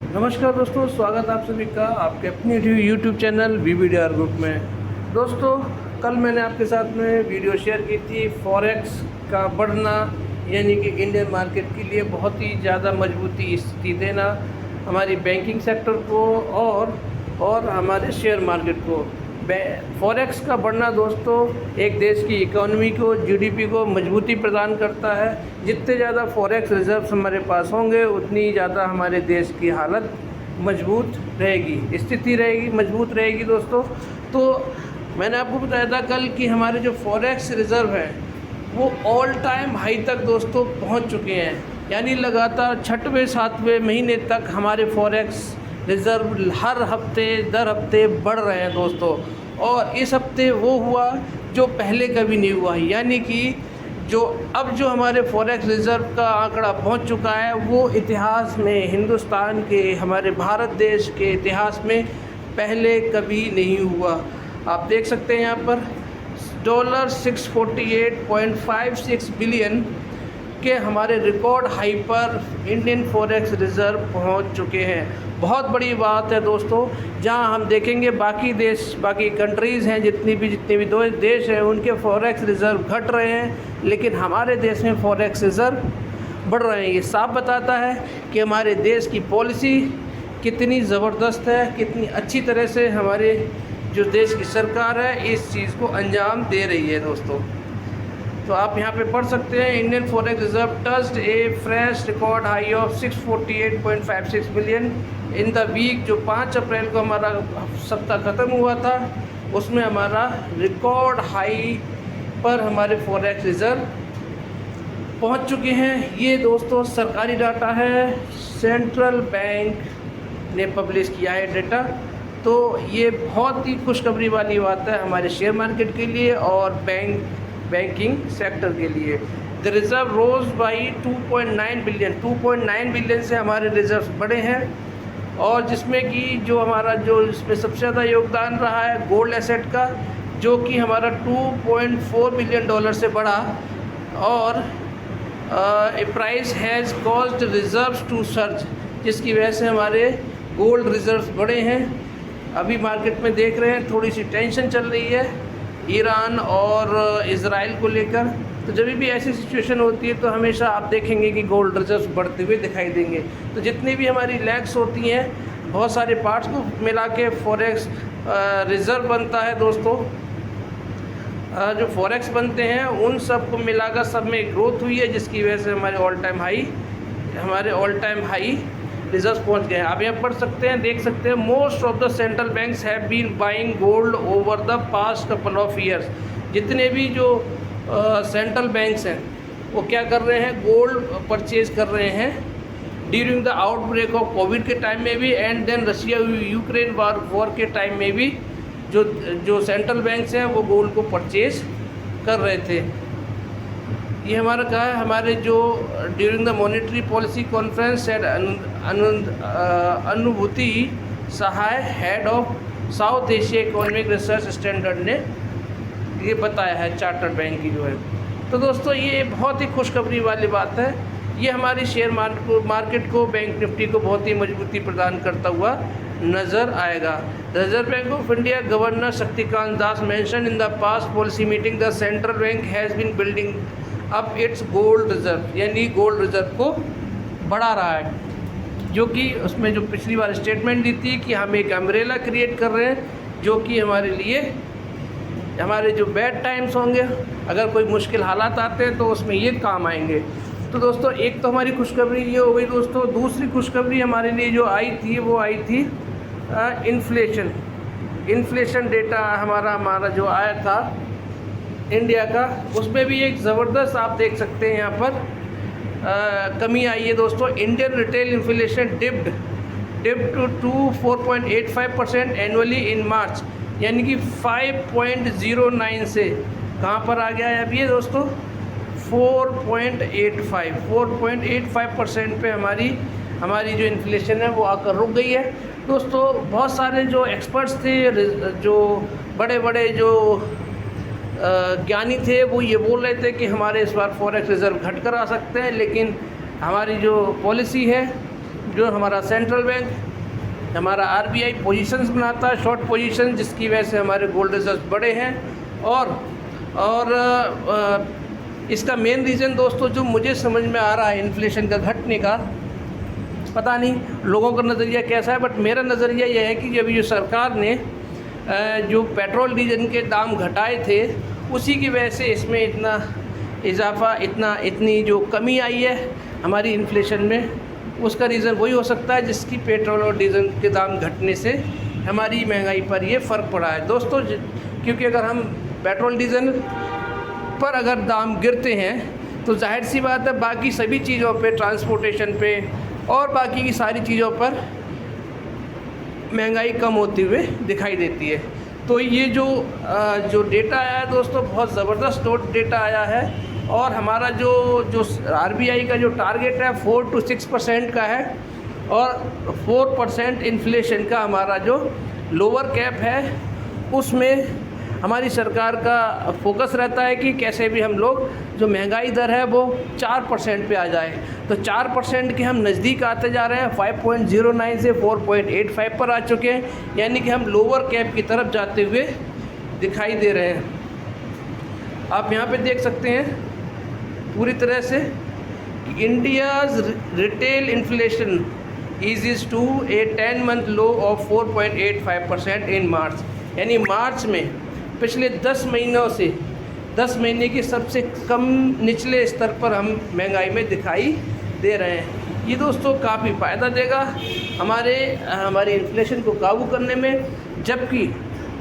नमस्कार दोस्तों, स्वागत आप सभी का आपके अपने यूट्यूब चैनल VBDR ग्रुप में। दोस्तों, कल मैंने आपके साथ में वीडियो शेयर की थी फॉरेक्स का बढ़ना, यानी कि इंडियन मार्केट के लिए बहुत ही ज़्यादा मजबूती स्थिति देना हमारी बैंकिंग सेक्टर को और हमारे शेयर मार्केट को। फॉरेक्स का बढ़ना दोस्तों एक देश की इकोनॉमी को, GDP को मजबूती प्रदान करता है। जितने ज़्यादा फॉरेक्स रिजर्व्स हमारे पास होंगे उतनी ज़्यादा हमारे देश की हालत मजबूत रहेगी, स्थिति रहेगी, मजबूत रहेगी दोस्तों। तो मैंने आपको बताया था कल कि हमारे जो फॉरेक्स रिज़र्व हैं वो ऑल टाइम हाई तक दोस्तों पहुंच चुके हैं, यानी लगातार 6वें 7वें महीने तक हमारे फॉरेक्स रिज़र्व हर हफ्ते दर हफ्ते बढ़ रहे हैं दोस्तों। और इस हफ्ते वो हुआ जो पहले कभी नहीं हुआ, यानी कि जो हमारे फॉरेक्स रिज़र्व का आंकड़ा पहुंच चुका है वो इतिहास में, हिंदुस्तान के, हमारे भारत देश के इतिहास में पहले कभी नहीं हुआ। आप देख सकते हैं यहाँ पर $648.56 बिलियन के हमारे रिकॉर्ड हाई पर इंडियन फॉरेक्स रिज़र्व पहुंच चुके हैं। बहुत बड़ी बात है दोस्तों। जहां हम देखेंगे बाकी देश, बाकी कंट्रीज़ हैं, जितने भी दो देश हैं, उनके फॉरेक्स रिज़र्व घट रहे हैं, लेकिन हमारे देश में फॉरेक्स रिज़र्व बढ़ रहे हैं। ये साफ बताता है कि हमारे देश की पॉलिसी कितनी ज़बरदस्त है, कितनी अच्छी तरह से हमारे जो देश की सरकार है इस चीज़ को अंजाम दे रही है दोस्तों। तो आप यहाँ पे पढ़ सकते हैं, Indian forex reserve touched a fresh record high of 648.56 billion in the week. जो 5 अप्रैल को हमारा सप्ताह ख़त्म हुआ था उसमें हमारा रिकॉर्ड हाई पर हमारे फॉरेक्स रिजर्व पहुँच चुके हैं। ये दोस्तों सरकारी डाटा है, सेंट्रल बैंक ने पब्लिश किया है डेटा। तो ये बहुत ही खुशखबरी वाली बात है हमारे शेयर मार्केट के लिए और बैंकिंग सेक्टर के लिए। The reserve rose by 2.9 billion से हमारे रिज़र्व बढ़े हैं। और जिसमें कि जो इसमें सबसे ज़्यादा योगदान रहा है गोल्ड एसेट का, जो कि हमारा $2.4 बिलियन से बढ़ा। और a price has caused reserves to surge, जिसकी वजह से हमारे गोल्ड रिज़र्व्स बढ़े हैं। अभी मार्केट में देख रहे हैं थोड़ी सी टेंशन चल रही है ईरान और इज़राइल को लेकर। तो जब भी ऐसी सिचुएशन होती है तो हमेशा आप देखेंगे कि गोल्ड रिजर्व बढ़ते हुए दिखाई देंगे। तो जितनी भी हमारी लैग्स होती हैं, बहुत सारे पार्ट्स को मिला के फॉरेक्स रिज़र्व बनता है दोस्तों। जो फॉरेक्स बनते हैं उन सब को मिलाकर सब में ग्रोथ हुई है, जिसकी वजह से हमारे ऑल टाइम हाई रिजर्व पहुंच गए हैं। आप यहाँ पढ़ सकते हैं, देख सकते हैं, most of the central banks have been buying gold over the past couple of years. जितने भी जो सेंट्रल बैंक्स हैं वो क्या कर रहे हैं, गोल्ड परचेज कर रहे हैं during the outbreak of Covid के टाइम में भी, and then Russia Ukraine war के टाइम में भी जो सेंट्रल बैंक्स हैं वो गोल्ड को परचेज कर रहे थे। ये हमारा कहा है, हमारे जो during the monetary policy conference at Anubhuti Sahay, head of South Asia economic research standard ने ये बताया है, चार्टर्ड बैंक की जो है। तो दोस्तों ये बहुत ही खुशखबरी वाली बात है। ये हमारी शेयर मार्केट को, बैंक निफ्टी को बहुत ही मजबूती प्रदान करता हुआ नज़र आएगा। Reserve bank of India governor Shaktikanta Das mention in the past policy meeting the central bank has been building up its gold reserve, यानी गोल्ड रिज़र्व को बढ़ा रहा है। जो कि उसमें जो पिछली बार स्टेटमेंट दी थी कि हम एक अम्ब्रेला क्रिएट कर रहे हैं, जो कि हमारे लिए हमारे जो बैड टाइम्स होंगे, अगर कोई मुश्किल हालात आते हैं तो उसमें ये काम आएंगे। तो दोस्तों एक तो हमारी खुशखबरी ये हो गई दोस्तों। दूसरी खुशखबरी हमारे लिए जो आई थी वो आई थी इन्फ्लेशन डेटा हमारा जो आया था इंडिया का, उसमें भी एक ज़बरदस्त आप देख सकते हैं यहाँ पर कमी आई है दोस्तों। Indian retail inflation dipped to 4.85% annually in March, यानी कि 5.09 से कहाँ पर आ गया है अभी ये दोस्तों 4.85% पे हमारी जो इन्फ्लेशन है वो आकर रुक गई है दोस्तों। बहुत सारे जो एक्सपर्ट्स थे, जो बड़े बड़े जो ज्ञानी थे, वो ये बोल रहे थे कि हमारे इस बार फॉरेक्स रिज़र्व घट कर आ सकते हैं, लेकिन हमारी जो पॉलिसी है जो हमारा सेंट्रल बैंक, हमारा आरबीआई पोजीशंस बनाता है, शॉर्ट पोजीशन, जिसकी वजह से हमारे गोल्ड रिजर्व बड़े हैं। और इसका मेन रीज़न दोस्तों जो मुझे समझ में आ रहा है इन्फ्लेशन का घटने का, पता नहीं लोगों का नज़रिया कैसा है, बट मेरा नज़रिया यह है कि जब ये सरकार ने जो पेट्रोल डीजल के दाम घटाए थे, उसी की वजह से इसमें इतना इजाफा, इतनी जो कमी आई है हमारी इन्फ्लेशन में, उसका रीज़न वही हो सकता है जिसकी पेट्रोल और डीजल के दाम घटने से हमारी महंगाई पर ये फ़र्क पड़ा है दोस्तों। क्योंकि अगर हम पेट्रोल डीजल पर अगर दाम गिरते हैं तो जाहिर सी बात है बाकी सभी चीज़ों पे, ट्रांसपोर्टेशन पे और बाकी की सारी चीज़ों पर महंगाई कम होती हुए दिखाई देती है। तो ये जो डेटा आया है दोस्तों, बहुत ज़बरदस्त डेटा आया है। और हमारा जो आरबीआई का जो टारगेट है 4 to 6% का है, और 4% इन्फ्लेशन का हमारा जो लोअर कैप है, उसमें हमारी सरकार का फोकस रहता है कि कैसे भी हम लोग जो महंगाई दर है वो 4% पे आ जाए। तो 4% के हम नज़दीक आते जा रहे हैं, 5.09 से 4.85 पर आ चुके हैं, यानी कि हम लोअर कैप की तरफ जाते हुए दिखाई दे रहे हैं। आप यहाँ पे देख सकते हैं पूरी तरह से कि India's retail inflation is to a 10-month low of 4.85% in March, यानी मार्च में पिछले 10 महीनों से 10 महीने की सबसे कम निचले स्तर पर हम महंगाई में दिखाई दे रहे हैं। ये दोस्तों काफ़ी फ़ायदा देगा हमारे इन्फ्लेशन को काबू करने में, जबकि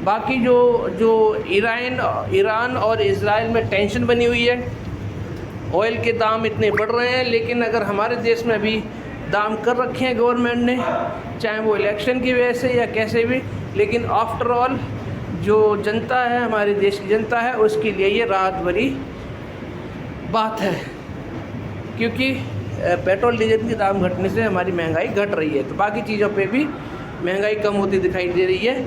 बाकी जो ईरान और इजराइल में टेंशन बनी हुई है, ऑयल के दाम इतने बढ़ रहे हैं, लेकिन अगर हमारे देश में अभी दाम कर रखे हैं गवर्नमेंट ने, चाहे वो इलेक्शन की वजह से या कैसे भी, लेकिन आफ्टर ऑल जो जनता है, हमारे देश की जनता है, उसके लिए ये राहत भरी बात है, क्योंकि पेट्रोल डीजल के दाम घटने से हमारी महंगाई घट रही है, तो बाकी चीज़ों पे भी महंगाई कम होती दिखाई दे रही है।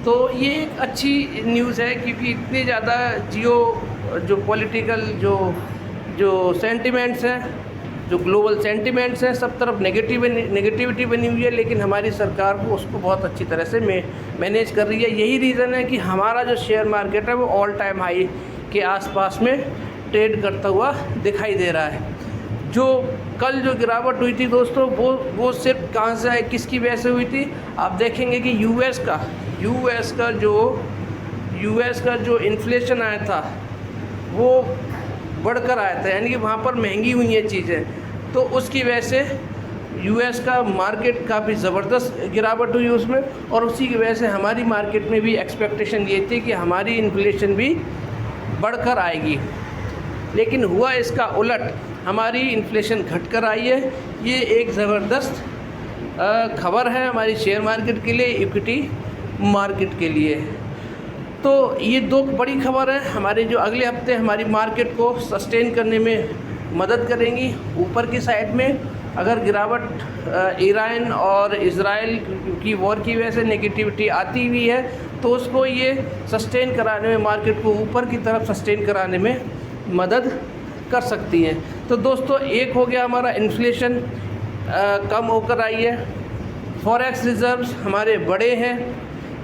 तो ये एक अच्छी न्यूज़ है, क्योंकि इतनी ज़्यादा जो पॉलिटिकल जो सेंटिमेंट्स हैं, जो ग्लोबल सेंटिमेंट्स हैं, सब तरफ नेगेटिविटी बनी हुई है, लेकिन हमारी सरकार को उसको बहुत अच्छी तरह से मैनेज कर रही है। यही रीज़न है कि हमारा जो शेयर मार्केट है वो ऑल टाइम हाई के आसपास में ट्रेड करता हुआ दिखाई दे रहा है। जो कल जो गिरावट हुई थी दोस्तों, वो सिर्फ कहाँ से है, किसकी वजह से हुई थी? आप देखेंगे कि यूएस का जो इन्फ्लेशन आया था वो बढ़कर आया था, यानी कि वहाँ पर महंगी हुई हैं चीज़ें, तो उसकी वजह से यूएस का मार्केट काफ़ी ज़बरदस्त गिरावट हुई उसमें, और उसी की वजह से हमारी मार्केट में भी एक्सपेक्टेशन ये थी कि हमारी इन्फ्लेशन भी बढ़कर आएगी, लेकिन हुआ इसका उलट, हमारी इन्फ्लेशन घटकर आई है। ये एक ज़बरदस्त खबर है हमारी शेयर मार्केट के लिए, इक्विटी मार्केट के लिए। तो ये दो बड़ी खबर है हमारे, जो अगले हफ्ते हमारी मार्केट को सस्टेन करने में मदद करेंगी। ऊपर की साइड में अगर गिरावट ईरान और इजराइल की वॉर की वजह से नेगेटिविटी आती हुई है, तो उसको ये सस्टेन कराने में, मार्केट को ऊपर की तरफ सस्टेन कराने में मदद कर सकती हैं। तो दोस्तों, एक हो गया हमारा इन्फ्लेशन कम होकर आई है, फॉरेक्स रिजर्व्स हमारे बड़े हैं,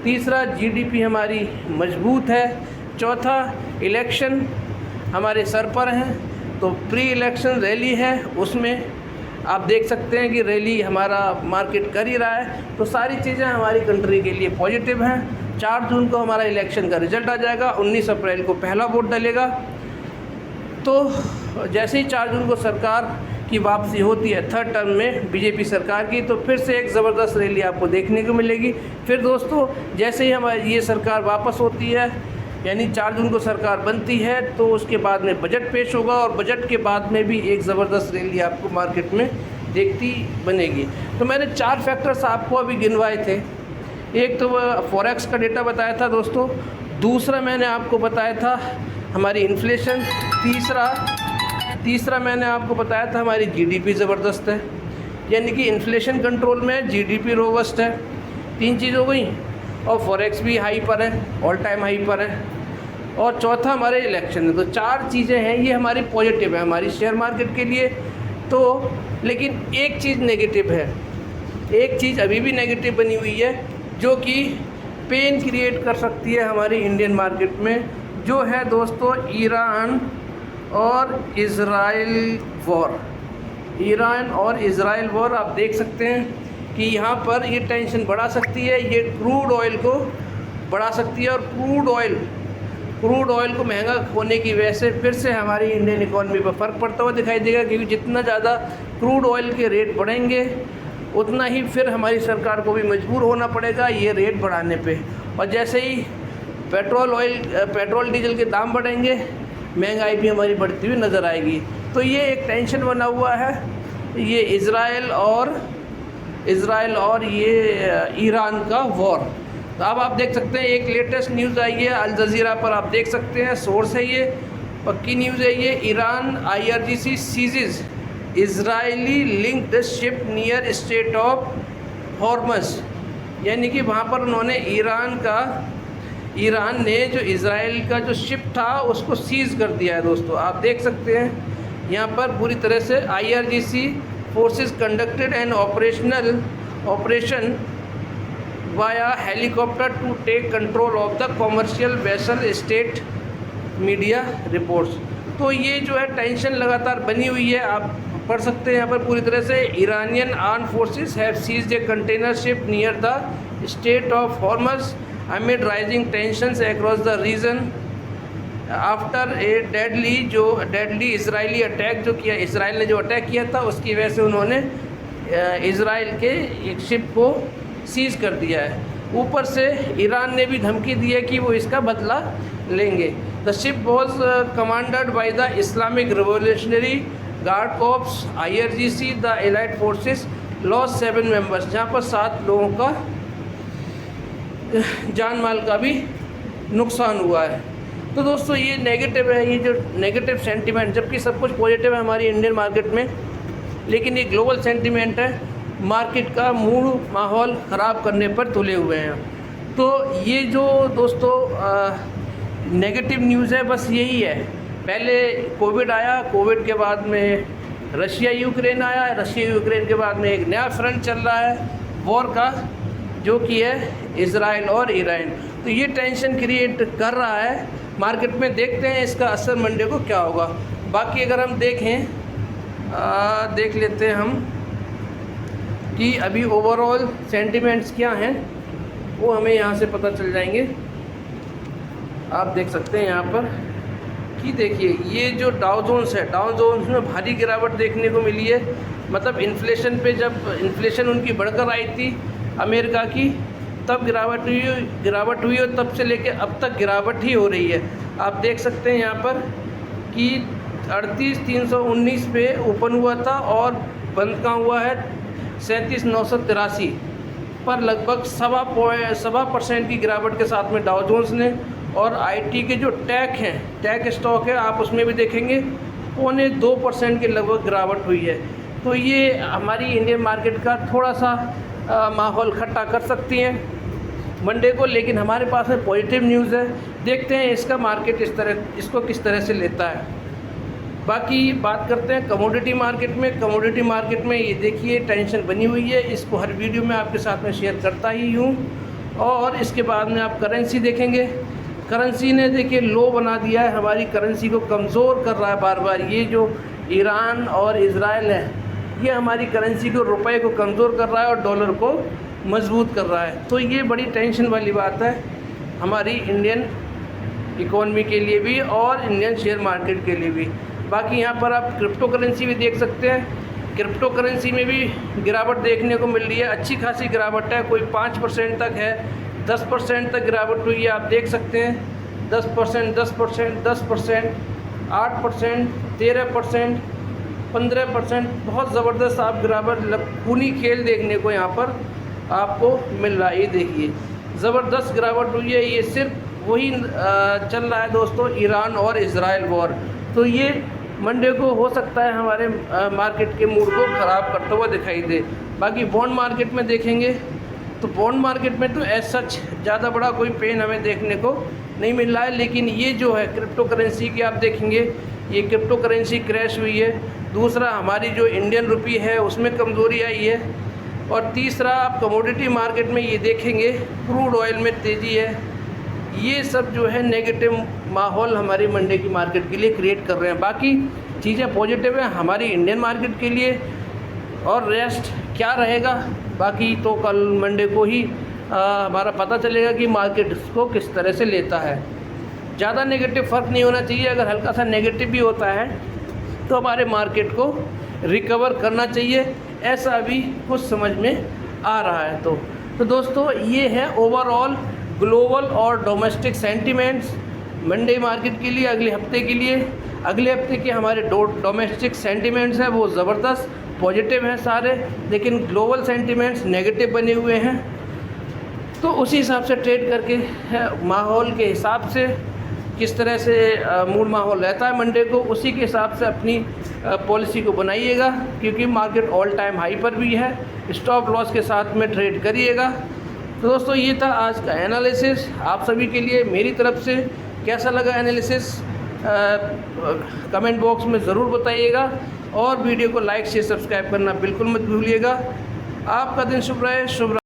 तीसरा जीडीपी हमारी मजबूत है, चौथा इलेक्शन हमारे सर पर हैं, तो प्री इलेक्शन रैली है, उसमें आप देख सकते हैं कि रैली हमारा मार्केट कर ही रहा है। तो सारी चीज़ें हमारी कंट्री के लिए पॉजिटिव हैं। 4 जून को हमारा इलेक्शन का रिजल्ट आ जाएगा, 19 अप्रैल को पहला वोट डलेगा। तो जैसे ही 4 जून को सरकार की वापसी होती है थर्ड टर्म में बीजेपी सरकार की, तो फिर से एक ज़बरदस्त रैली आपको देखने को मिलेगी। फिर दोस्तों, जैसे ही हमारी ये सरकार वापस होती है, यानी 4 जून को सरकार बनती है, तो उसके बाद में बजट पेश होगा, और बजट के बाद में भी एक ज़बरदस्त रैली आपको मार्केट में देखती बनेगी। तो मैंने 4 फैक्टर्स आपको अभी गिनवाए थे। एक तो फॉरेक्स का डेटा बताया था दोस्तों, दूसरा मैंने आपको बताया था हमारी इन्फ्लेशन, तीसरा मैंने आपको बताया था हमारी जीडीपी ज़बरदस्त है, यानी कि इन्फ्लेशन कंट्रोल में, जीडीपी रोबस्ट है। 3 चीज़ हो गई, और फॉरेक्स भी हाई पर है, ऑल टाइम हाई पर है, और चौथा हमारे इलेक्शन है। तो 4 चीज़ें हैं, ये हमारी पॉजिटिव है हमारी शेयर मार्केट के लिए। तो लेकिन एक चीज़ नेगेटिव है, एक चीज़ अभी भी नेगेटिव बनी हुई है जो कि पेन क्रिएट कर सकती है हमारी इंडियन मार्केट में, जो है दोस्तों ईरान और इज़राइल वॉर। ईरान और इज़राइल वॉर आप देख सकते हैं कि यहाँ पर ये टेंशन बढ़ा सकती है, ये क्रूड ऑयल को बढ़ा सकती है और क्रूड ऑयल को महंगा होने की वजह से फिर से हमारी इंडियन इकॉनमी पर फ़र्क पड़ता हुआ दिखाई देगा, क्योंकि जितना ज़्यादा क्रूड ऑयल के रेट बढ़ेंगे उतना ही फिर हमारी सरकार को भी मजबूर होना पड़ेगा ये रेट बढ़ाने पे। और जैसे ही पेट्रोल डीजल के दाम बढ़ेंगे, महंगाई भी हमारी बढ़ती हुई नज़र आएगी। तो ये एक टेंशन बना हुआ है, ये इज़राइल और ये ईरान का वॉर। तो अब आप देख सकते हैं एक लेटेस्ट न्यूज़ आई है अल जज़ीरा पर, आप देख सकते हैं, सोर्स है ये, पक्की न्यूज़ है ये। Iran IRGC seizes Israeli linked ship near strait of Hormuz, यानी कि वहाँ पर उन्होंने ईरान ने जो इज़राइल का जो शिप था उसको सीज़ कर दिया है। दोस्तों आप देख सकते हैं यहाँ पर पूरी तरह से IRGC forces conducted an operation via helicopter to take control of the commercial vessel state, media reports. तो ये जो है टेंशन लगातार बनी हुई है, आप पढ़ सकते हैं यहाँ पर पूरी तरह से। Iranian armed forces have seized a container ship near the strait of Hormuz amid rising tensions across the region after a deadly Israeli attack, जो किया इसराइल ने जो अटैक किया था उसकी वजह से उन्होंने इज़राइल के एक शिप को सीज़ कर दिया है। ऊपर से ईरान ने भी धमकी दी है कि वो इसका बदला लेंगे। The ship was commandeered by the Islamic Revolutionary Guard Corps IRGC, the allied forces loss 7 members, जहाँ पर 7 लोगों का जान माल का भी नुकसान हुआ है। तो दोस्तों ये नेगेटिव है, ये जो नेगेटिव सेंटीमेंट, जबकि सब कुछ पॉजिटिव है हमारी इंडियन मार्केट में, लेकिन ये ग्लोबल सेंटीमेंट है, मार्केट का मूड माहौल ख़राब करने पर तुले हुए हैं। तो ये जो दोस्तों नेगेटिव न्यूज़ है बस यही है। पहले कोविड आया, कोविड के बाद में रशिया यूक्रेन आया, रशिया यूक्रेन के बाद में एक नया फ्रंट चल रहा है वॉर का, जो कि है इज़राइल और ईरान। तो ये टेंशन क्रिएट कर रहा है मार्केट में। देखते हैं इसका असर मंडे को क्या होगा। बाकी अगर हम देखें देख लेते हैं हम कि अभी ओवरऑल सेंटिमेंट्स क्या हैं, वो हमें यहाँ से पता चल जाएंगे। आप देख सकते हैं यहाँ पर कि देखिए ये जो डाउ जोन्स है, डाउ जोन्स में भारी गिरावट देखने को मिली है। मतलब इन्फ्लेशन पे, जब इन्फ्लेशन उनकी बढ़कर आई थी अमेरिका की, तब गिरावट हुई और तब से लेके अब तक गिरावट ही हो रही है। आप देख सकते हैं यहाँ पर कि 38,319 पे ओपन हुआ था और बंद कहाँ हुआ है 37,983 पर, लगभग 7% की गिरावट के साथ में डाउ जोन्स ने। और IT के जो टेक स्टॉक है, आप उसमें भी देखेंगे 0.25% के लगभग गिरावट हुई है। तो ये हमारी इंडियन मार्केट का थोड़ा सा माहौल खट्टा कर सकती हैं मंडे को, लेकिन हमारे पास में पॉजिटिव न्यूज़ है। देखते हैं इसका मार्केट इसको किस तरह से लेता है। बाकी बात करते हैं कमोडिटी मार्केट में। कमोडिटी मार्केट में ये देखिए टेंशन बनी हुई है, इसको हर वीडियो में आपके साथ में शेयर करता ही हूँ। और इसके बाद में आप करेंसी देखेंगे, करेंसी ने देखिए लो बना दिया है, हमारी करेंसी को कमज़ोर कर रहा है बार बार। ये जो ईरान और इज़राइल है, ये हमारी करेंसी को, रुपए को कमज़ोर कर रहा है और डॉलर को मजबूत कर रहा है। तो ये बड़ी टेंशन वाली बात है हमारी इंडियन इकॉनमी के लिए भी और इंडियन शेयर मार्केट के लिए भी। बाकी यहाँ पर आप क्रिप्टो करेंसी भी देख सकते हैं। क्रिप्टो करेंसी में भी गिरावट देखने को मिल रही है, अच्छी खासी गिरावट है, कोई 5% तक है, 10% तक गिरावट हुई है। आप देख सकते हैं 10%, 10%, 8%, 13%, 15%, बहुत ज़बरदस्त आप गिरावट, खूनी खेल देखने को यहाँ पर आपको मिल रहा है। ये देखिए ज़बरदस्त गिरावट हुई है। ये सिर्फ वही चल रहा है दोस्तों, ईरान और इज़राइल वॉर। तो ये मंडे को हो सकता है हमारे मार्केट के मूड को ख़राब करता हुआ दिखाई दे। बाकी बॉन्ड मार्केट में देखेंगे तो बॉन्ड मार्केट में तो एज सच ज़्यादा बड़ा कोई पेन हमें देखने को नहीं मिल रहा है, लेकिन ये जो है क्रिप्टो करेंसी की आप देखेंगे, ये क्रिप्टो करेंसी क्रैश हुई है। दूसरा हमारी जो इंडियन रुपी है उसमें कमज़ोरी आई है। और तीसरा, आप कमोडिटी मार्केट में ये देखेंगे क्रूड ऑयल में तेज़ी है। ये सब जो है नेगेटिव माहौल हमारी मंडे की मार्केट के लिए क्रिएट कर रहे हैं। बाकी चीज़ें पॉजिटिव हैं हमारी इंडियन मार्केट के लिए, और रेस्ट क्या रहेगा बाकी तो कल मंडे को ही हमारा पता चलेगा कि मार्केट इसको किस तरह से लेता है। ज़्यादा नेगेटिव फ़र्क नहीं होना चाहिए, अगर हल्का सा नेगेटिव भी होता है तो हमारे मार्केट को रिकवर करना चाहिए, ऐसा भी कुछ समझ में आ रहा है। तो दोस्तों, ये है ओवरऑल ग्लोबल और डोमेस्टिक सेंटिमेंट्स मंडे मार्केट के लिए अगले हफ्ते के लिए। अगले हफ्ते के हमारे डोमेस्टिक सेंटिमेंट्स हैं वो ज़बरदस्त पॉजिटिव हैं सारे, लेकिन ग्लोबल सेंटिमेंट्स नेगेटिव बने हुए हैं। तो उसी हिसाब से ट्रेड करके माहौल के हिसाब से किस तरह से मूड माहौल रहता है मंडे को, उसी के हिसाब से अपनी पॉलिसी को बनाइएगा, क्योंकि मार्केट ऑल टाइम हाई पर भी है। स्टॉप लॉस के साथ में ट्रेड करिएगा। तो दोस्तों, ये था आज का एनालिसिस आप सभी के लिए मेरी तरफ से। कैसा लगा एनालिसिस कमेंट बॉक्स में ज़रूर बताइएगा, और वीडियो को लाइक शेयर सब्सक्राइब करना बिल्कुल मत भूलिएगा। आपका दिन शुभ रहे। शुभ